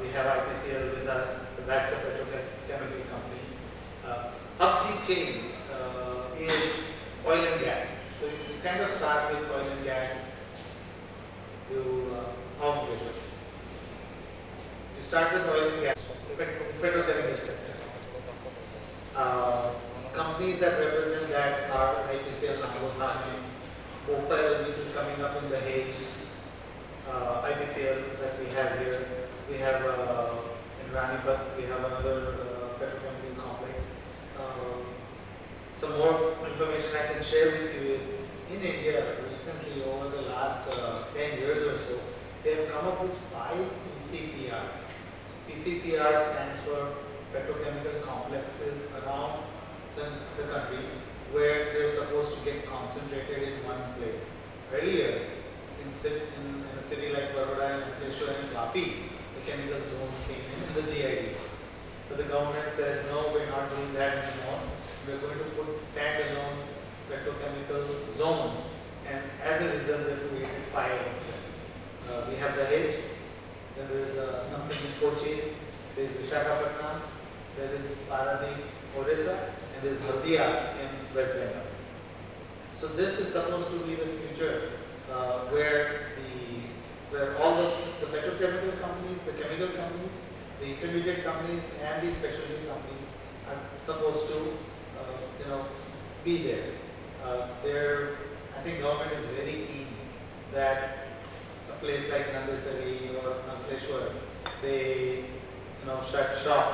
We have IPCL with us, so that's a petrochemical company. Up the chain is oil and gas. So you kind of start with oil and gas. You start with oil and gas, petrochemical sector. Companies that represent that are IPCL, Opal, which is coming up in the Hague, IPCL that we have here. We have in Ranipat, we have another petrochemical complex. Some more information I can share with you is in India recently over the last 10 years or so, they have come up with 5 PCPRs. PCPR stands for petrochemical complexes around the country where they're supposed to get concentrated in one place. Earlier, in a city like Baroda and Ankleshwar and Vapi, the chemical zones came in the GIDs. But the government says, no, we're not doing that anymore. We're going to put standalone petrochemical zones. And as a result, they created 5 of them. We have the Dahej, then there is something in Kochi, there is Visakhapatnam, there is Paradip, Odisha, and there is Haldia in West Bengal. So this is supposed to be the future where all the petrochemical companies, the chemical companies, the intermediate companies, and the specialty companies are supposed to, be there. I think government is very keen that a place like Nandesari or Ankleshwar, they shut shop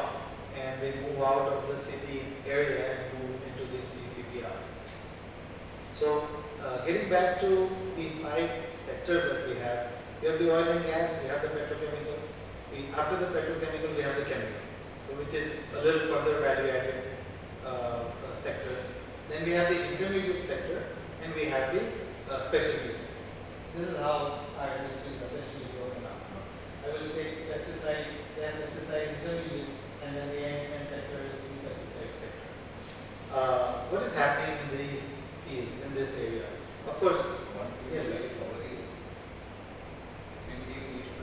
and they move out of the city area and move into these PCPRs. So getting back to the 5 sectors that we have the oil and gas, we have the petrochemical. After the petrochemical, we have the chemical, so which is a little further value-added sector. Then we have the intermediate sector, and we have the specialty sector. This is how our industry is essentially broken up. I will take pesticides, then pesticide intermediates, and then the end sector is the pesticide sector. What is happening in these fields, in this area? Of course, yes.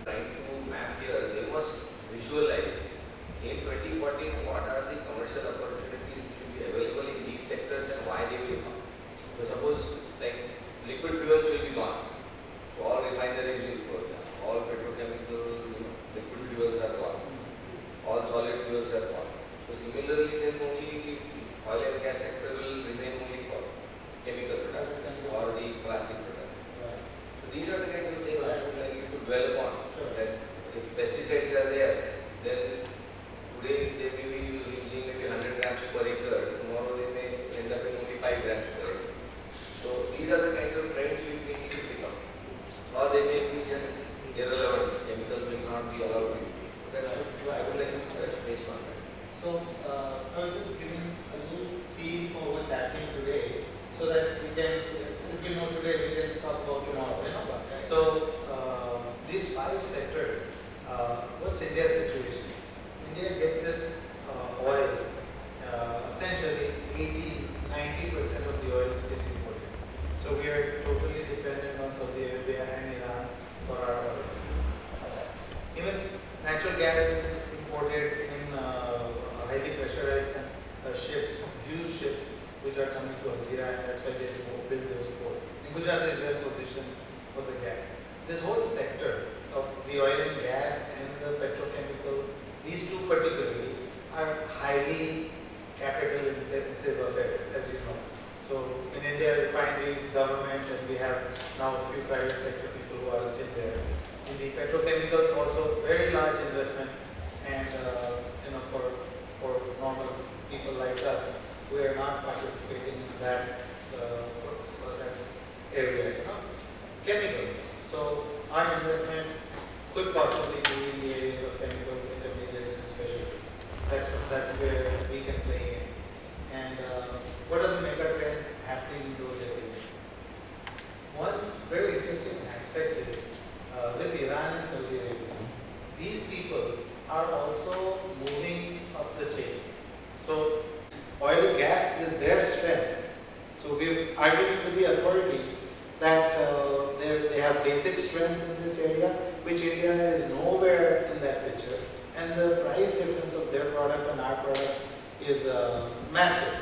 Trying to map here, they must visualize in 2040 what are the commercial opportunities which will be available in these sectors and why they will come. So suppose like liquid fuels will be gone, so all refineries will close down, all petrochemical liquid fuels are gone, all solid fuels are gone. So similarly then only oil and gas sector will remain only for chemical product or the plastic product. So these are the kinds of things I would like you to dwell upon. That if pesticides are there, then today they may be using maybe 100 grams per acre, tomorrow they may end up in only 5 grams per acre. So these are the kinds of trends we need to pick up. Or they may be just irrelevant, chemicals will not be allowed to use. So I would like to touch base on that. So I was just giving a little feel for what's happening today so that we can, if you know today, we can talk about tomorrow. So these 5 sectors, what's India's situation? India gets its oil, essentially 80-90% of the oil is imported. So we are totally dependent on Saudi Arabia and Iran for our oils. Even natural gas is imported in highly pressurized ships, huge ships, which are coming to Algeria, and that's why they build those ports. Gujarat is well positioned for the gas. This whole sector of the oil and gas and the petrochemical, these 2 particularly, are highly capital intensive affairs, as you know. So in India, refineries, government, and we have now a few private sector people who are in there. In the petrochemicals, also very large investment, and for normal people like us, we are not participating in that area. Chemicals. So our investment could possibly be in the areas of chemicals, intermediates, and specialty. That's where we can play in. And what are the mega trends happening in those areas? One very interesting aspect is with Iran and Saudi Arabia, these people are also moving up the chain. So oil and gas is their strength. So we're arguing with the authorities that they have basic strength in this area, which India is nowhere in that picture. price difference of their product and our product is massive.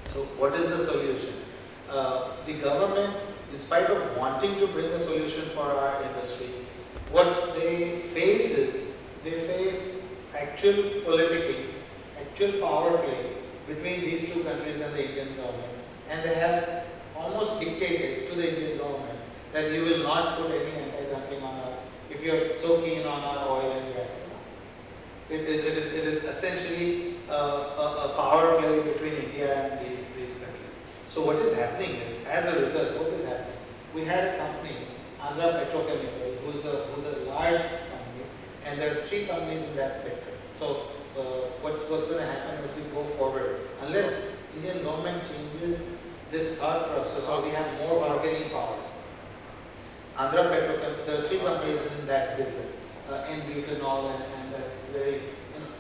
So what is the solution? The government, in spite of wanting to bring a solution for our industry, what they face is, they face actual politicking, actual power play between these two countries and the Indian government. And they have almost dictated to the Indian government that you will not put any anti-dumping on us if you are so keen on our oil and gas. It is essentially a power play between India and these countries. So what is happening is, as a result, what is happening? We had a company, Andhra Petrochemical, who's a large company, and there are 3 companies in that sector. So what's going to happen as we go forward, unless Indian government changes this thought process, so we have more bargaining power. Andhra Petrochemical, there are 3 companies in that business, in butanol and very.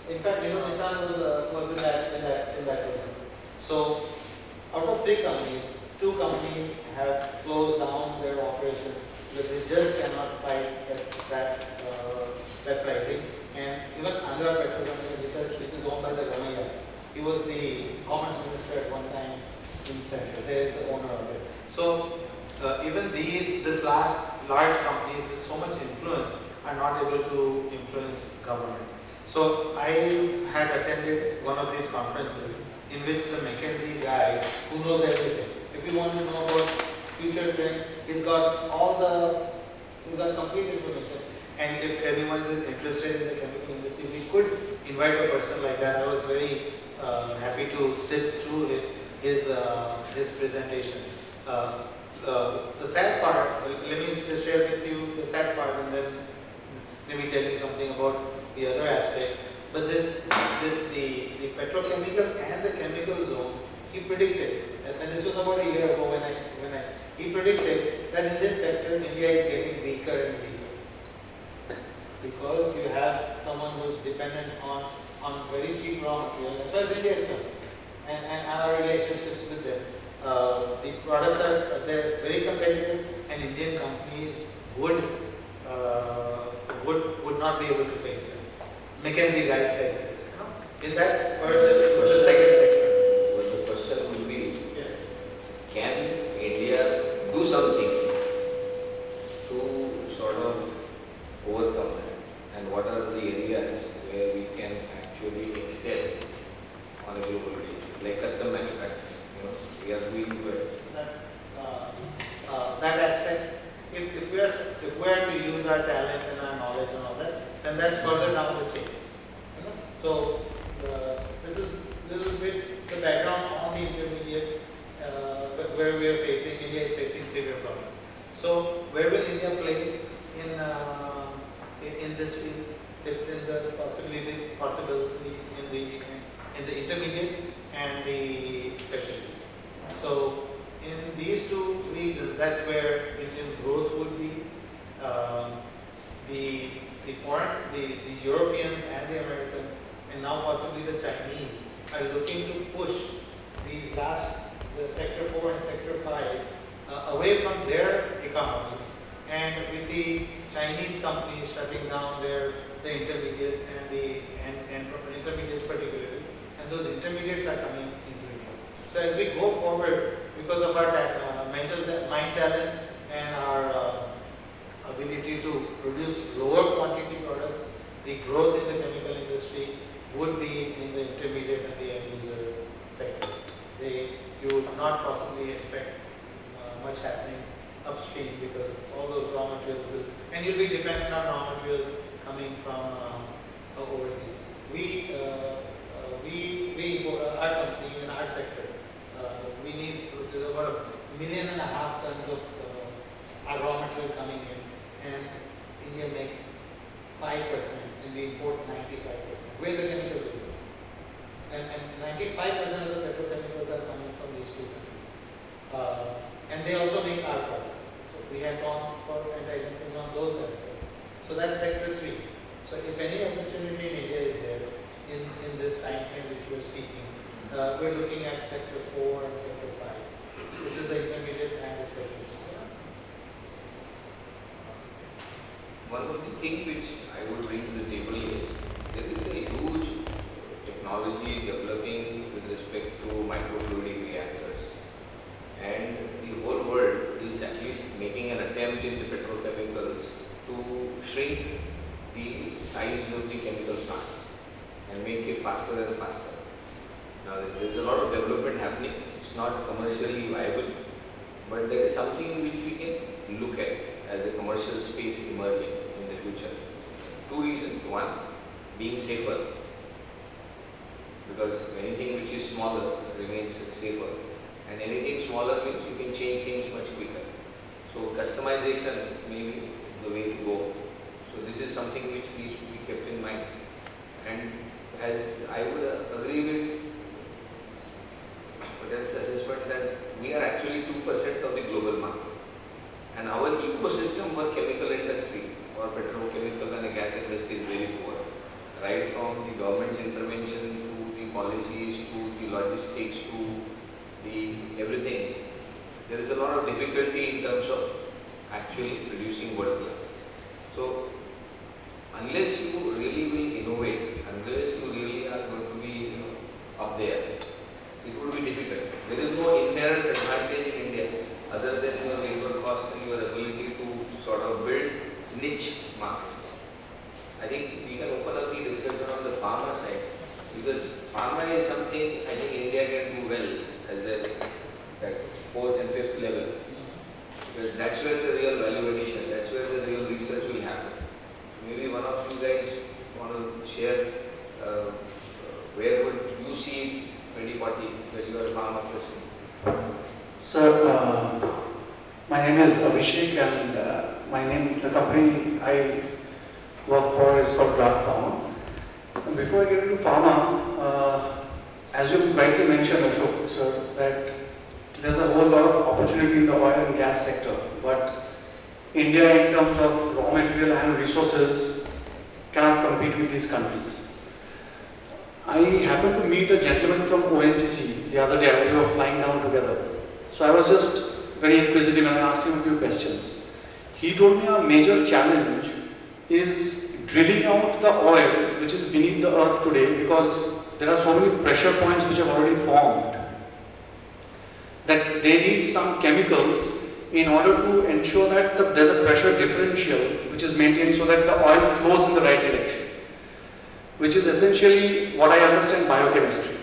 In fact, Nissan was in that business. So out of 3 companies, 2 companies have closed down their operations because they just cannot fight that pricing. And even Andhra Petrochemical, which is owned by the Ramayya, he was the commerce minister at one time in Central. There is the owner of it. So even this large companies with so much influence are not able to influence government. So I had attended one of these conferences in which the McKinsey guy, who knows everything, if you want to know about future trends, he's got complete information. And if anyone is interested in the chemical industry, we could invite a person like that. I was very happy to sit through his presentation. The sad part, let me just share with you the sad part and then maybe tell you something about the other aspects. But the petrochemical and the chemical zone, he predicted, and this was about a year ago he predicted that in this sector, India is getting weaker and weaker. Because you have someone who's dependent on very cheap raw material, as far as India is concerned, and our relationships with them. The products they're very competitive, and Indian companies would not be able to face them. McKinsey guy said this. In that first, the second sector. But the question would be, Yes. can India do something to sort of overcome it? And what are the areas where we can actually excel on a global basis, like custom manufacturing? We are doing well. That's that aspect. If we are to use our talent and our knowledge and all that, then that's further down the chain. So this is a little bit the background on the intermediates, where we are facing. India is facing severe problems. So where will India play in this field? It's in the possibility in the intermediates and the specialties. So in these 2 regions, that's where Indian growth would be. The Europeans and the Americans, and now possibly the Chinese, are looking to push the sector 4 and sector 5 away from their economies. And we see Chinese companies shutting down the intermediates and intermediates particularly, and those intermediates are coming into India. So as we go forward, because of our mind talent and our ability to produce lower quantity products, the growth in the chemical industry would be in the intermediate and the end user sectors. You would not possibly expect much happening upstream because all those raw materials and you'll be dependent on raw materials coming from overseas. Our company, in our sector, there's about 1.5 million tons of our raw material coming in, and India makes 5% and we import 95%. We're the chemical business. And 95% of the petrochemicals are coming from these 2 countries. And they also make our product. So we have gone for anti-dumping on those aspects. So that's sector 3. So if any opportunity in India is there in this time frame which we're speaking, we're looking at sector 4 and sector 5, which is the intermediates and the specialties. One of the things which I would bring to the table is there is a huge reduce the chemical plant and make it faster and faster. Now there is a lot of development happening. It's not commercially viable, but there is something which we can look at as a commercial space emerging in the future. Two reasons. One, being safer, because anything which is smaller remains safer, and anything smaller means you can change things much quicker. So customization may be the way to go. So this is something which needs to be kept in mind. And as I would agree with Patel's assessment that we are actually 2% of the global market. And our ecosystem for chemical industry or petrochemical and gas industry is very poor. Right from the government's intervention to the policies to the logistics to the everything, there is a lot of difficulty in terms of actually producing world class. So unless you really will innovate, unless you really are going to be up there, it would be difficult. There is no inherent advantage in India other than your labor cost and your ability to sort of build niche markets. I think we can open up the discussion on the pharma side, because pharma is something I think India can do well as a that fourth and fifth level, because that's where the real value addition, that's where the real research will happen. Maybe one of you guys want to share where would you see 2040 when you are a pharma person? Sir, my name is Abhishek, and the company I work for is called Dark Pharma. And before I get into pharma, as you rightly mentioned, Ashok, sir, that there's a whole lot of opportunity in the oil and gas sector, but India in terms of raw material and resources cannot compete with these countries. I happened to meet a gentleman from ONGC the other day. We were flying down together. So I was just very inquisitive and I asked him a few questions. He told me our major challenge is drilling out the oil which is beneath the earth today, because there are so many pressure points which have already formed that they need some chemicals in order to ensure that there's a pressure differential which is maintained so that the oil flows in the right direction, which is essentially what I understand biochemistry.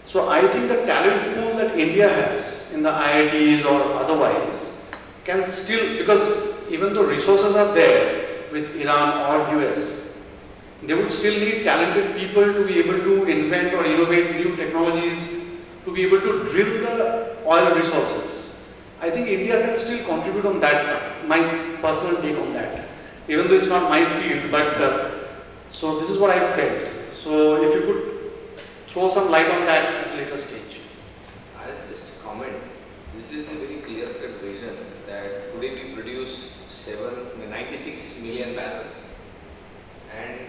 So I think the talent pool that India has in the IITs or otherwise can still, because even though resources are there with Iran or US, they would still need talented people to be able to invent or innovate new technologies to be able to drill the oil resources. I think India can still contribute on that front. My personal take on that, even though it's not my field, but so this is what I felt. So if you could throw some light on that at a later stage. I'll just comment. This is a very clear-cut vision that today we produce 96 million barrels, and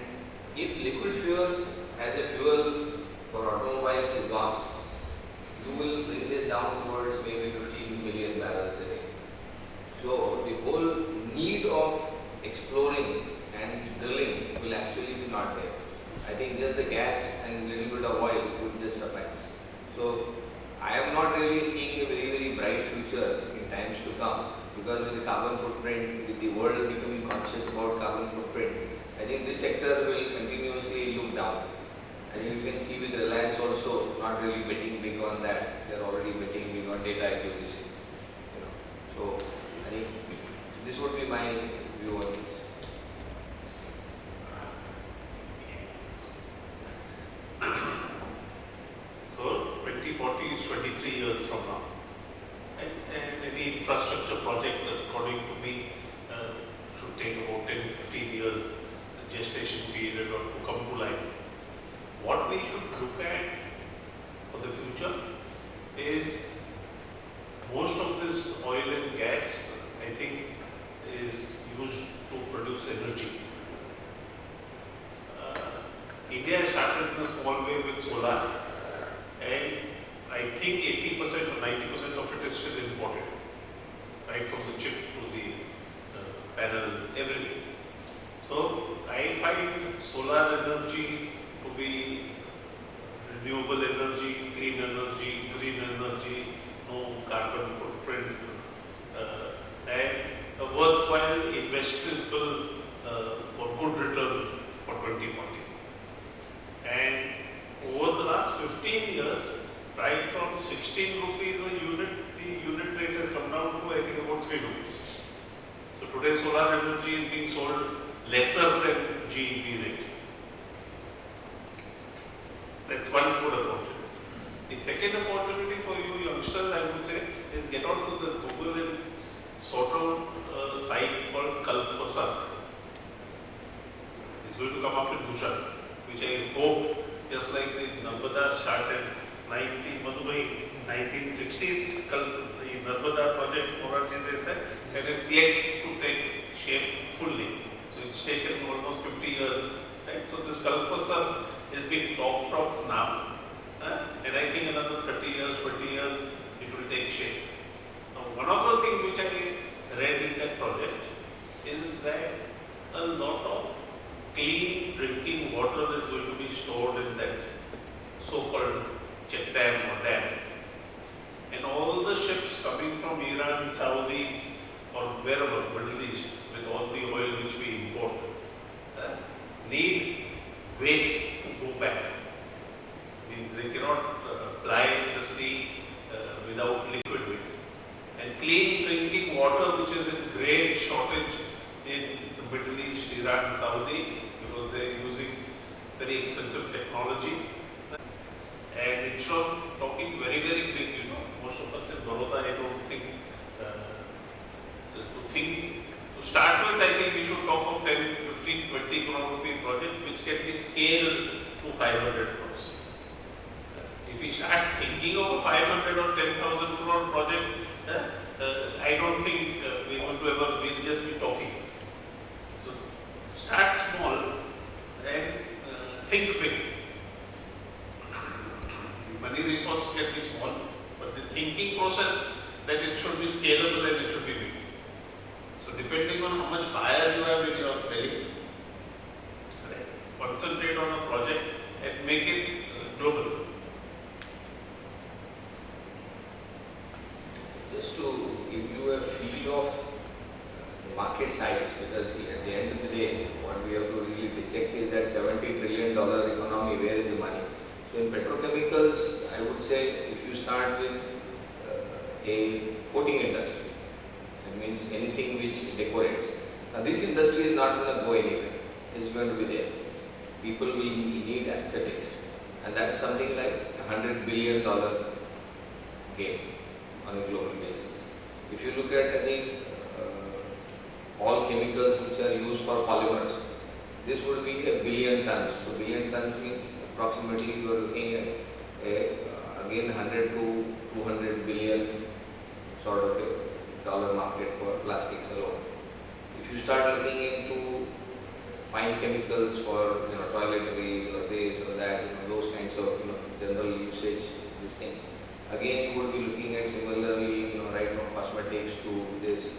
if liquid fuels as a fuel for automobiles is gone, you will bring this down towards maybe 15 million barrels a day. So the whole need of exploring and drilling will actually be not there. I think just the gas and a little bit of oil would just suffice. So I am not really seeing a very, very bright future in times to come, because with the carbon footprint, with the world becoming conscious about carbon footprint, I think this sector will continuously look down. I think you can see with Reliance also not really betting big on that. They are already betting big on data acquisition. So I think this would be my view on this. So 2040 is 23 years from now. And any infrastructure project, according to me, should take about 10-15 years gestation period or to come to life. What we should look at for the future is most of this oil and gas, I think, is used to produce energy. India started in a small way with solar, and I think 80% or 90% of it is still imported, right from the chip to the panel, everything. So I find solar energy to be renewable energy, clean energy, green energy, no carbon footprint, and a worthwhile investable for good returns for 2040. And over the last 15 years, right from 16 rupees a unit, the unit rate has come down to I think about 3 rupees. So today solar energy is being sold lesser than GEP rate. That's one good opportunity. The second opportunity for you youngsters, I would say, is get on to the Google and sort out a site called Kalpasar. It's going to come up in Bhushan, which I hope, just like the Narmada started 1960s, the Narmada project, Moraji they said, and it's yet to take shape fully. So it's taken almost 50 years. Right? So this Kalpasar is being talked of now. And I think another 30 years, 20 years, it will take shape. Now, one of the things which I read in that project is that a lot of clean drinking water is going to be stored in that so-called check dam or dam. And all the ships coming from Iran, Saudi, or wherever, Middle East, with all the oil which we import, need weight to go back. Means they cannot ply in the sea without liquid weight. And clean drinking water, which is in great shortage in the Middle East, Iran, Saudi, because they are using very expensive technology. And instead of talking very, very big, most of us in Baroda, I don't think, to start with, I think we should talk of 10, 15, 20 crore rupee project, which can be scaled to 500 crores. If we start thinking of a 500 or 10,000 crore project, I don't think we're going to ever, we'll just be talking. So start small and think big. The money resource can be small, but the thinking process that it should be scalable and it should be big. So depending on how much fire you have in your belly, concentrate on a project and make it global. Just to give you a feel of market size, because at the end of the day, what we have to really dissect is that $70 trillion economy, where is the money? So in petrochemicals, I would say if you start with a coating industry, that means anything which decorates. Now this industry is not going to go anywhere, it's going to be there. People will need aesthetics, and that's something like $100 billion game on a global basis. If you look at, I think, all chemicals which are used for polymers, this would be 1 billion tons. So 1 billion tons means approximately you are looking at again 100 to 200 billion sort of a dollar market for plastics alone. If you start looking into fine chemicals for toiletries or this or that, those kinds of general usage, this thing. Again, you would be looking at similarly, right from cosmetics to this,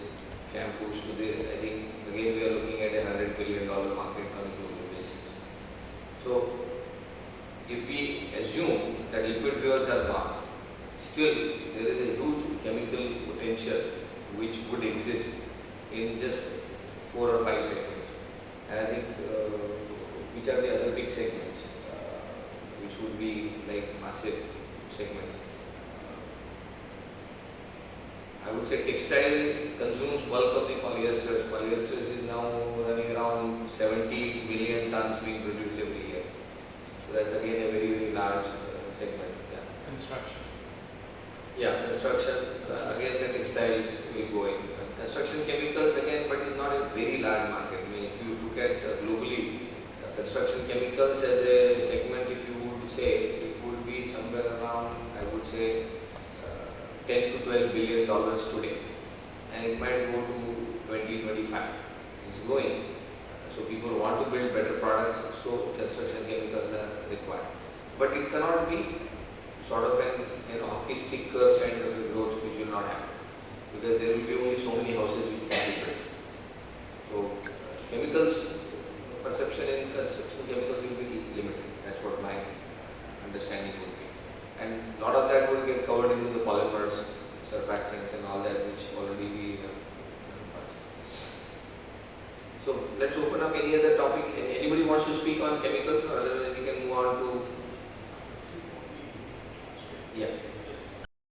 shampoos to this. I think again we are looking at a $100 billion market on a global basis. So, if we assume that liquid fuels are gone, still there is a huge chemical potential which would exist in just 4 or 5 segments. And I think which are the other big segments, which would be like massive segments. I would say textile consumes bulk of the polyesters. Polyesters is now running around 70 million tons being produced every year. So that's again a very, very large segment. Yeah. Construction. Yeah, construction, again the textiles will go in. Construction chemicals again, but it's not a very large market. I mean, if you look at globally, construction chemicals as a segment, if you would say, it would be somewhere around, I would say, $10 to $12 billion today, and it might go to 2025. It's growing. So people want to build better products, so construction chemicals are required. But it cannot be sort of an hockey stick curve kind of a growth which will not happen, because there will be only so many houses which can be built. So chemicals, perception in construction chemicals will be limited. That's what my understanding would be. And a lot of that will get covered into the polymers, surfactants and all that, which already we have discussed. So let's open up any other topic. Anybody wants wants to speak on chemicals, or otherwise we can move on to